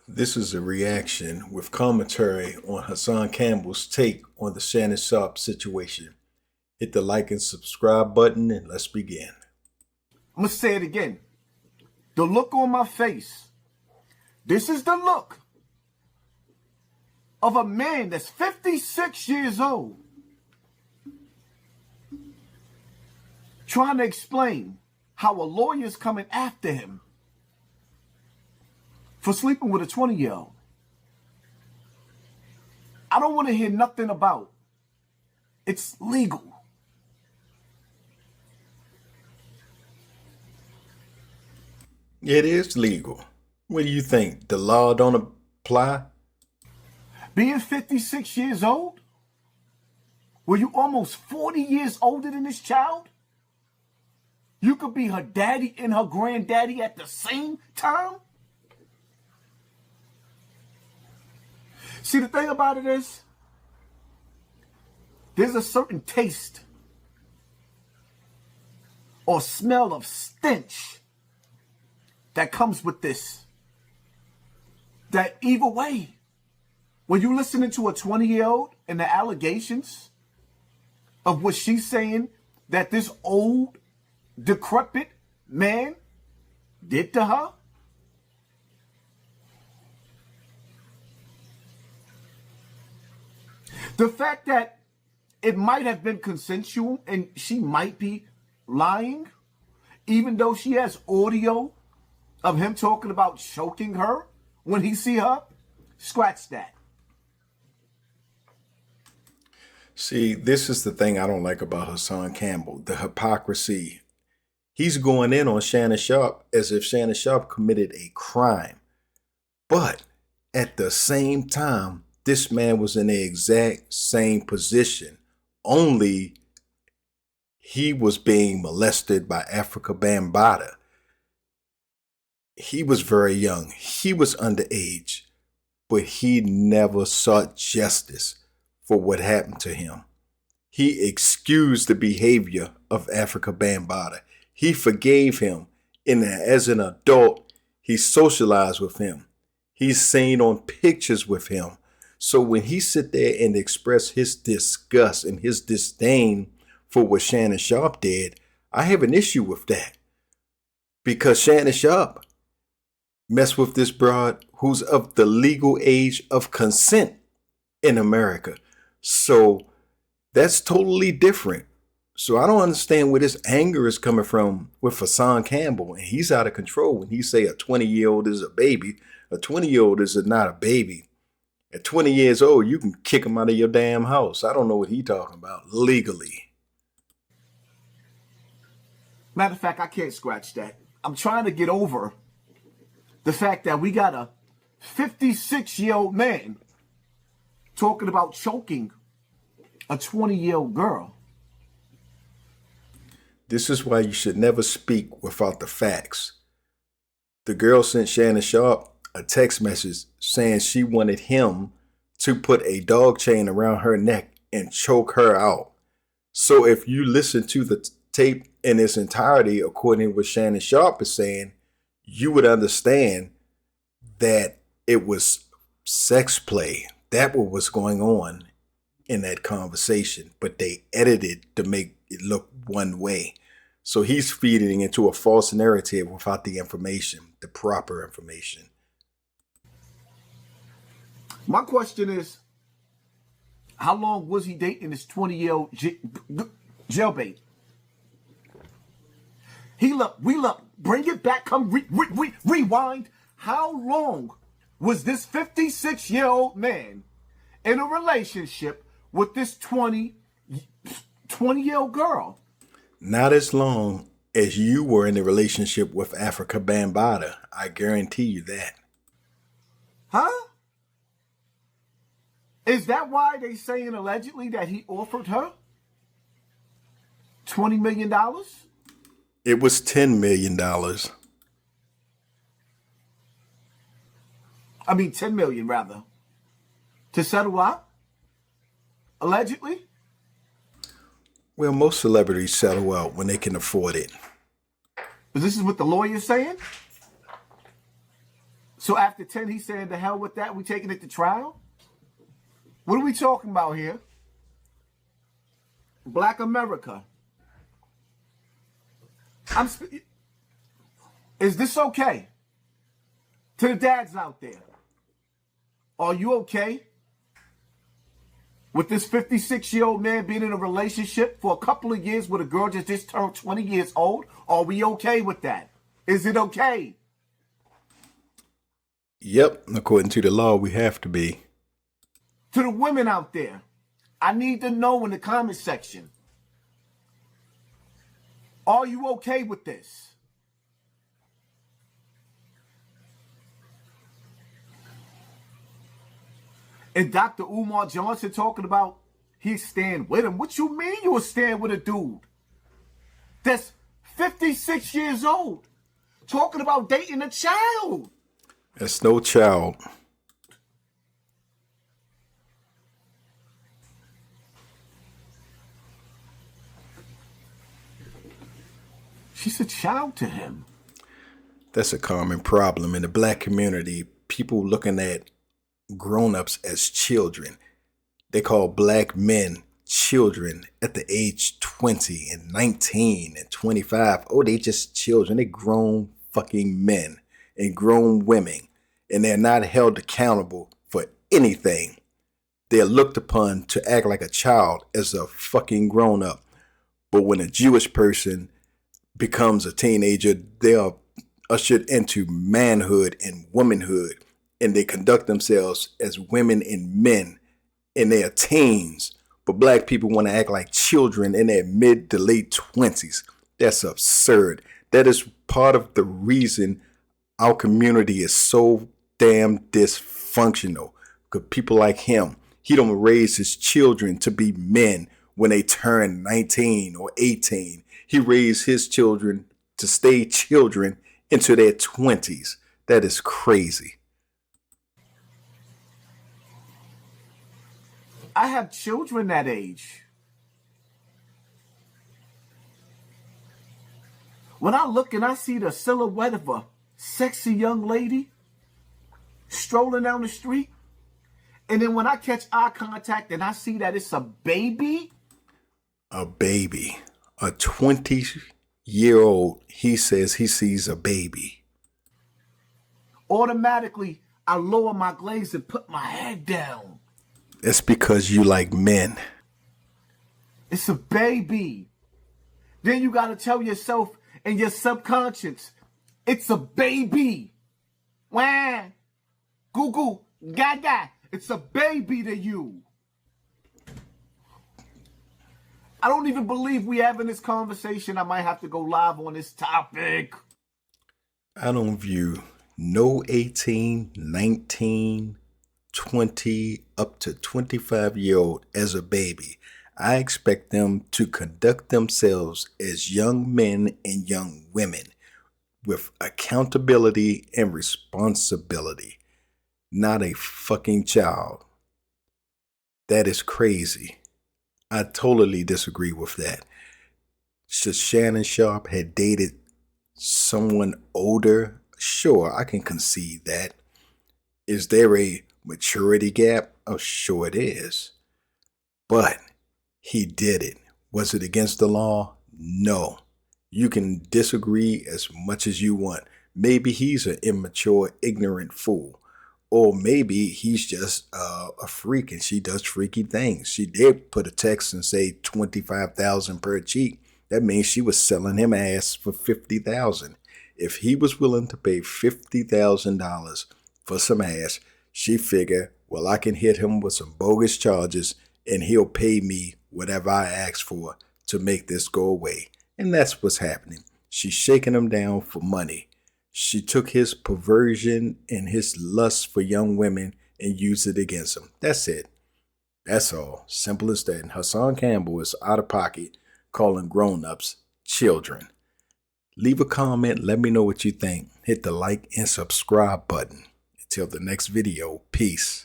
This is a reaction with commentary on Hassan Campbell's take on the Shannon Sharpe situation. Hit the like and subscribe button and let's begin. I'm going to say it again. The look on my face. This is the look of a man that's 56 years old trying to explain how a lawyer is coming after him for sleeping with a 20-year-old. I don't want to hear nothing about it's legal. It is legal. What do you think? The law don't apply? Being 56 years old? Were you almost 40 years older than this child? You could be her daddy and her granddaddy at the same time? See, the thing about it is, there's a certain taste or smell of stench that comes with this. That either way, when you listening to a 20-year-old and the allegations of what she's saying that this old, decrepit man did to her, the fact that it might have been consensual and she might be lying, even though she has audio of him talking about choking her when he see her, scratch that. See, this is the thing I don't like about Hassan Campbell, the hypocrisy. He's going in on Shannon Sharpe as if Shannon Sharpe committed a crime. But at the same time, this man was in the exact same position, only he was being molested by Africa Bambaataa. He was very young. He was underage, but he never sought justice for what happened to him. He excused the behavior of Africa Bambaataa. He forgave him, and as an adult, he socialized with him. He's seen on pictures with him. So when he sit there and express his disgust and his disdain for what Shannon Sharpe did, I have an issue with that. Because Shannon Sharpe messed with this broad who's of the legal age of consent in America. So that's totally different. So I don't understand where this anger is coming from with Hassan Campbell. And he's out of control when he say a 20-year-old is a baby. A 20-year-old is not a baby. At 20 years old, you can kick him out of your damn house. I don't know what he talking about legally. Matter of fact, I can't scratch that. I'm trying to get over the fact that we got a 56-year-old man talking about choking a 20-year-old girl. This is why you should never speak without the facts. The girl sent Shannon Sharpe a text message saying she wanted him to put a dog chain around her neck and choke her out. So if you listen to the tape in its entirety, according to what Shannon Sharpe is saying, you would understand that it was sex play. That was what's going on in that conversation, but they edited to make it look one way. So he's feeding into a false narrative without the information, the proper information. My question is, how long was he dating this 20-year-old jailbait? We love, bring it back, come rewind. How long was this 56-year-old man in a relationship with this 20-year-old girl? Not as long as you were in a relationship with Africa Bambaataa. I guarantee you that. Huh? Is that why they saying allegedly that he offered her $20 million? It was $10 million. I mean, 10 million rather, to settle out? Allegedly? Well, most celebrities settle out when they can afford it. But this is what the lawyer's saying? So after 10, he's saying, the hell with that, we taking it to trial? What are we talking about here? Black America. Is this okay? To the dads out there, are you okay with this 56-year-old man being in a relationship for a couple of years with a girl just turned 20 years old? Are we okay with that? Is it okay? Yep, according to the law, we have to be. To the women out there, I need to know in the comment section, are you okay with this? And Dr. Umar Johnson talking about he's staying with him. What you mean you were staying with a dude that's 56 years old? Talking about dating a child. That's no child. She's a child to him. That's a common problem in the black community. People looking at grown-ups as children. They call black men children at the age 20 and 19 and 25. Oh, they just children. They grown fucking men and grown women, and they're not held accountable for anything. They're looked upon to act like a child as a fucking grown-up. But when a Jewish person becomes a teenager, they are ushered into manhood and womanhood, and they conduct themselves as women and men in their teens. But black people want to act like children in their mid to late 20s. That's absurd. That is part of the reason our community is so damn dysfunctional. Because people like him, he don't raise his children to be men when they turn 19 or 18. He raised his children to stay children into their 20s. That is crazy. I have children that age. When I look and I see the silhouette of a sexy young lady strolling down the street, and then when I catch eye contact and I see that it's a baby. A baby. A 20-year-old, he says he sees a baby. Automatically, I lower my glaze and put my head down. That's because you like men. It's a baby. Then you got to tell yourself in your subconscious, it's a baby. Wah, goo goo, gaga. It's a baby to you. I don't even believe we having this conversation. I might have to go live on this topic. I don't view no 18, 19, 20, up to 25-year-old as a baby. I expect them to conduct themselves as young men and young women with accountability and responsibility, not a fucking child. That is crazy. I totally disagree with that. Should Shannon Sharpe had dated someone older? Sure, I can concede that. Is there a maturity gap? Oh, sure it is. But he did it. Was it against the law? No. You can disagree as much as you want. Maybe he's an immature, ignorant fool. Or maybe he's just a freak and she does freaky things. She did put a text and say $25,000 per cheek. That means she was selling him ass for $50,000. If he was willing to pay $50,000 for some ass, she figured, well, I can hit him with some bogus charges and he'll pay me whatever I ask for to make this go away. And that's what's happening. She's shaking him down for money. She took his perversion and his lust for young women and used it against him. That's it. That's all. Simple as that. And Hassan Campbell is out of pocket calling grown-ups children. Leave a comment. Let me know what you think. Hit the like and subscribe button. Until the next video. Peace.